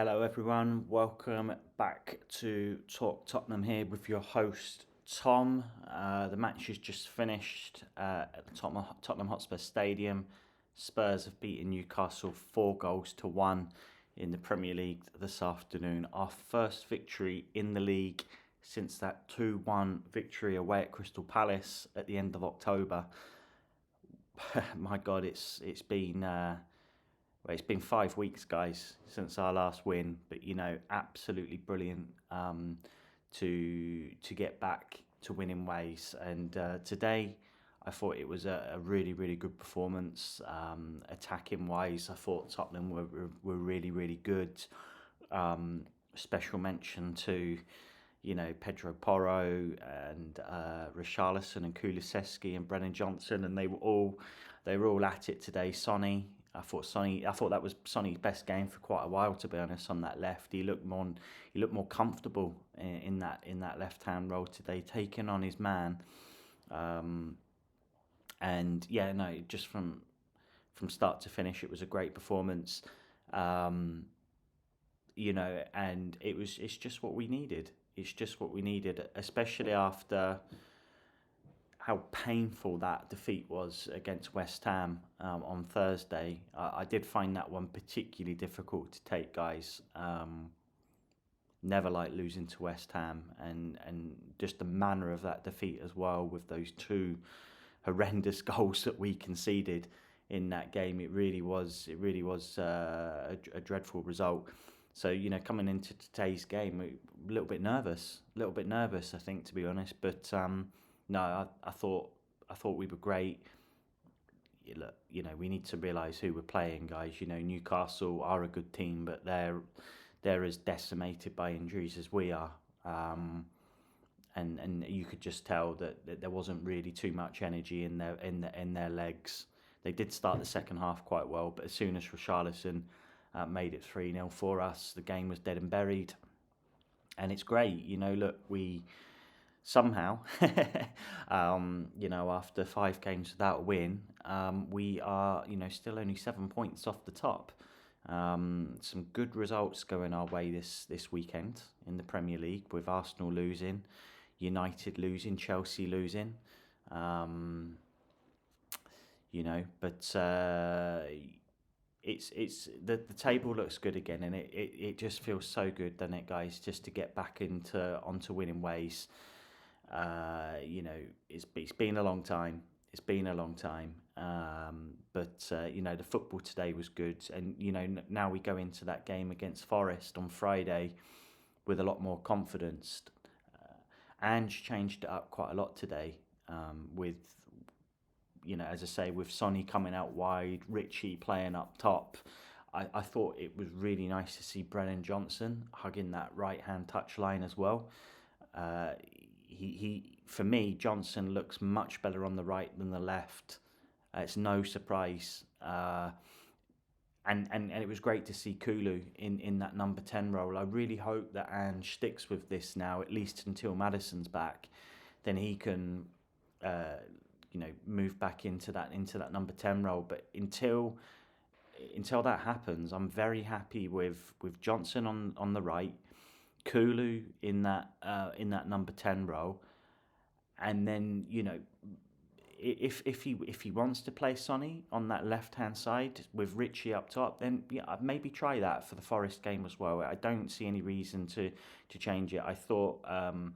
Hello, everyone. Welcome back to Talk Tottenham here with your host, Tom. The match has just finished at the Tottenham Hotspur Stadium. Spurs have beaten Newcastle 4 goals to 1 in the Premier League this afternoon. Our first victory in the league since that 2-1 victory away at Crystal Palace at the end of October. My God, it's been 5 weeks, guys, since our last win, but absolutely brilliant to get back to winning ways. And today, I thought it was a really, really good performance. Attacking wise, I thought Tottenham were really, really good. Special mention to Pedro Porro and Richarlison and Kulusevski and Brennan Johnson, and they were all at it today. Sonny, I thought that was Sonny's best game for quite a while, to be honest. On that left, he looked more comfortable in that left hand role today, taking on his man. And yeah, no, just from start to finish, it was a great performance. And it's just what we needed. It's just what we needed, especially after how painful that defeat was against West Ham on Thursday. I did find that one particularly difficult to take, guys. Never like losing to West Ham, and just the manner of that defeat as well, with those two horrendous goals that we conceded in that game. It really was a dreadful result. So coming into today's game, a little bit nervous, I think, to be honest. But no, I thought we were great. Look, we need to realise who we're playing, guys. Newcastle are a good team, but they're as decimated by injuries as we are. And you could just tell that there wasn't really too much energy in their legs. They did start the second half quite well, but as soon as Richarlison made it 3-0 for us, the game was dead and buried. And it's great, look, we somehow, after 5 games without a win, we are, still only 7 points off the top. Some good results going our way this weekend in the Premier League, with Arsenal losing, United losing, Chelsea losing. But it's the table looks good again, and it just feels so good, doesn't it, guys? Just to get back onto winning ways. It's been a long time. But the football today was good, and now we go into that game against Forest on Friday with a lot more confidence. Ange changed it up quite a lot today, with as I say, with Sonny coming out wide, Richie playing up top. I thought it was really nice to see Brennan Johnson hugging that right-hand touchline as well. For me, Johnson looks much better on the right than the left. It's no surprise. And it was great to see Kulu in that number 10 role. I really hope that Ange sticks with this now, at least until Maddison's back. Then he can move back into that number 10 role. But until that happens, I'm very happy with Johnson on the right, Kulu in that number 10 role, and then if he wants to play Sonny on that left hand side with Richie up top, then I'd maybe try that for the Forest game as well. I don't see any reason to change it. I thought Lo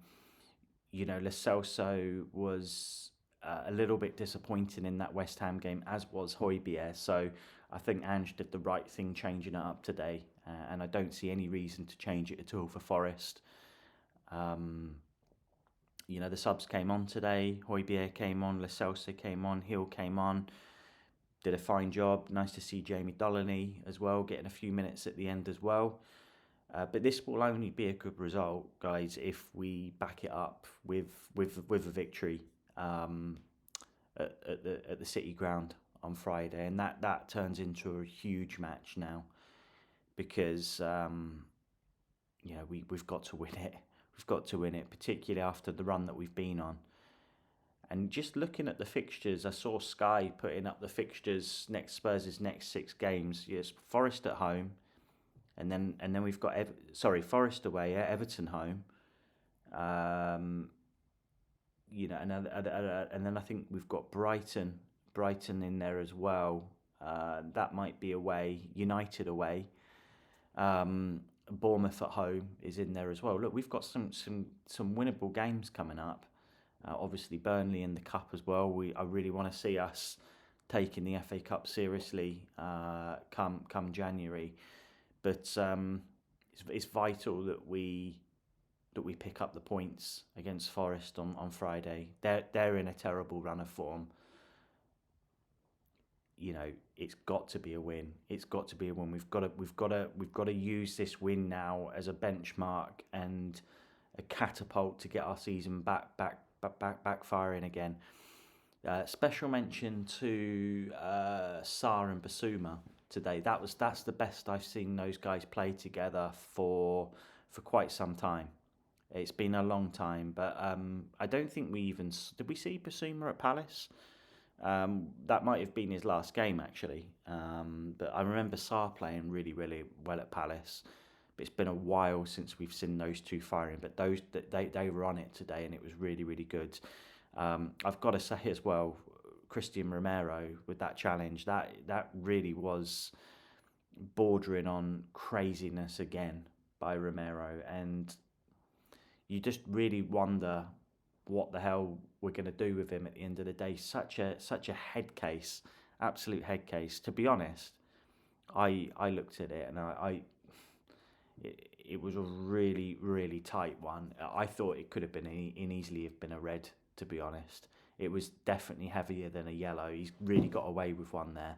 Celso was a little bit disappointing in that West Ham game, as was Højbjerg. So I think Ange did the right thing changing it up today, and I don't see any reason to change it at all for Forest. The subs came on today. Højbjerg came on, Lo Celso came on, Hill came on, did a fine job. Nice to see Jamie Dullany as well, getting a few minutes at the end as well. But this will only be a good result, guys, if we back it up with a victory at the City Ground on Friday, and that turns into a huge match now, because we've got to win it. We've got to win it, particularly after the run that we've been on. And just looking at the fixtures, I saw Sky putting up the fixtures Spurs' next 6 games. Yes, Forest at home, and then we've got Forest away, Everton home. Um, and then I think we've got Brighton in there as well. That might be away. United away. Bournemouth at home is in there as well. Look, we've got some winnable games coming up. Obviously, Burnley in the cup as well. I really want to see us taking the FA Cup seriously come January. But it's vital that we pick up the points against Forest on Friday. They're in a terrible run of form. It's got to be a win. It's got to be a win. We've got to use this win now as a benchmark and a catapult to get our season backfiring again. Special mention to Sarr and Basuma today. That's the best I've seen those guys play together for quite some time. It's been a long time, but I don't think did we see Basuma at Palace? That might have been his last game actually, but I remember Sarr playing really, really well at Palace. But it's been a while since we've seen those two firing. But they were on it today, and it was really, really good. I've got to say as well, Christian Romero with that challenge, that really was bordering on craziness again by Romero, and you just really wonder what the hell we're going to do with him at the end of the day. Such a head case, absolute head case. To be honest, I looked at it and it was a really, really tight one. I thought it could have been easily have been a red, to be honest. It was definitely heavier than a yellow. He's really got away with one there.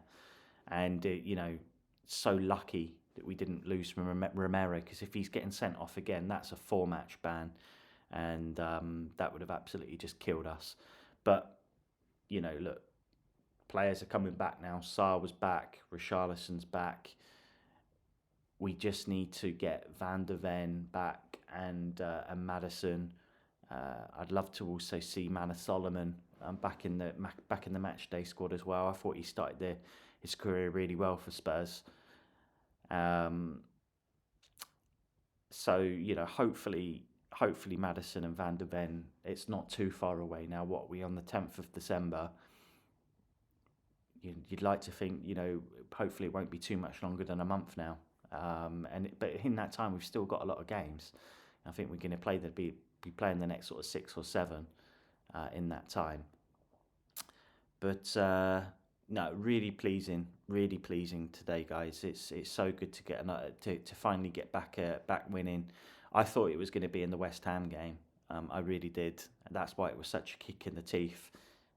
And, so lucky that we didn't lose from Romero, because if he's getting sent off again, that's a 4-match ban. And that would have absolutely just killed us. But, look, players are coming back now. Sarr was back. Richarlison's back. We just need to get Van der Ven back and Maddison. I'd love to also see Manor Solomon back in the match day squad as well. I thought he started his career really well for Spurs. So hopefully Maddison and Van der Ven. It's not too far away now. What are we on the 10th of December? You'd like to think hopefully it won't be too much longer than a month now. But in that time we've still got a lot of games. I think we're going to be playing the next sort of 6 or 7 in that time. But no, really pleasing today, guys. It's so good to get to finally get back winning. I thought it was going to be in the West Ham game. I really did. That's why it was such a kick in the teeth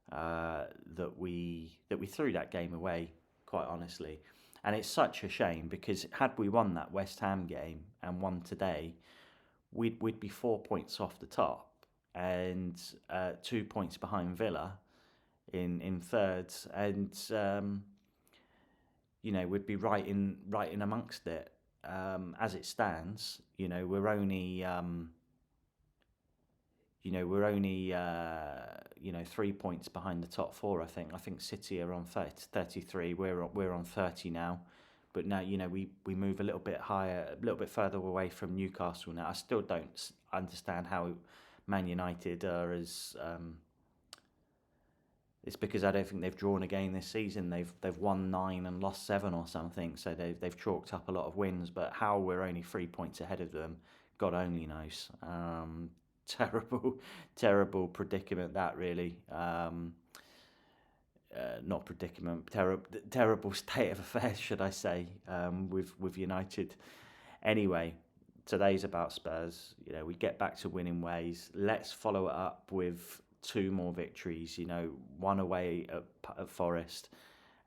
that we threw that game away, quite honestly. And it's such a shame, because had we won that West Ham game and won today, we'd be 4 points off the top and 2 points behind Villa in third, and we'd be right in amongst it. As it stands, we're only 3 points behind the top 4. I think City are on 33. We're on 30 now, but now we move a little bit higher, a little bit further away from Newcastle now. I still don't understand how Man United are as. It's because I don't think they've drawn a game this season. They've won 9 and lost 7 or something. So they've chalked up a lot of wins. But how we're only 3 points ahead of them, God only knows. Terrible predicament that, really. Not predicament, terrible state of affairs, should I say, with United. Anyway, today's about Spurs. We get back to winning ways. Let's follow it up with 2 more victories. One away at Forest,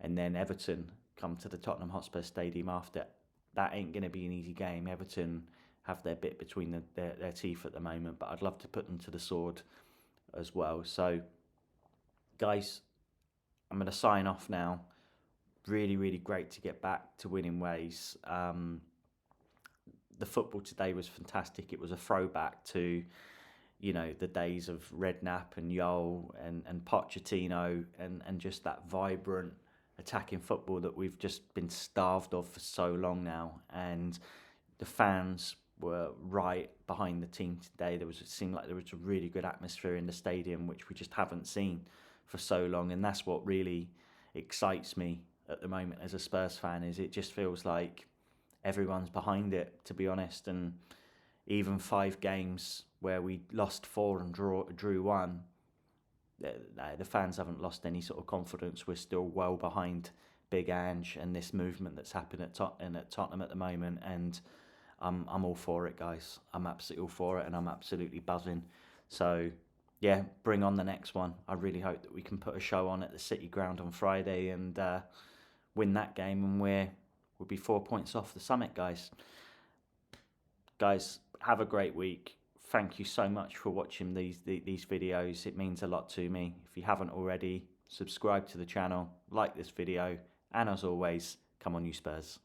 and then Everton come to the Tottenham Hotspur Stadium after. That ain't going to be an easy game. Everton have their bit between their teeth at the moment, but I'd love to put them to the sword as well. So, guys, I'm going to sign off now. Really, really great to get back to winning ways. The football today was fantastic. It was a throwback to, the days of Redknapp and Yol and Pochettino and just that vibrant attacking football that we've just been starved of for so long now. And the fans were right behind the team today. It seemed like there was a really good atmosphere in the stadium, which we just haven't seen for so long, and that's what really excites me at the moment as a Spurs fan. Is it just feels like everyone's behind it, to be honest, and even 5 games where we lost 4 and drew 1, the fans haven't lost any sort of confidence. We're still well behind Big Ange and this movement that's happening at Tottenham at the moment, and I'm all for it, guys. I'm absolutely all for it, and I'm absolutely buzzing. So yeah, bring on the next one. I really hope that we can put a show on at the City Ground on Friday and win that game, and we'll be 4 points off the summit, guys. Guys, have a great week. Thank you so much for watching these videos. It means a lot to me. If you haven't already, subscribe to the channel, like this video, and as always, come on you Spurs.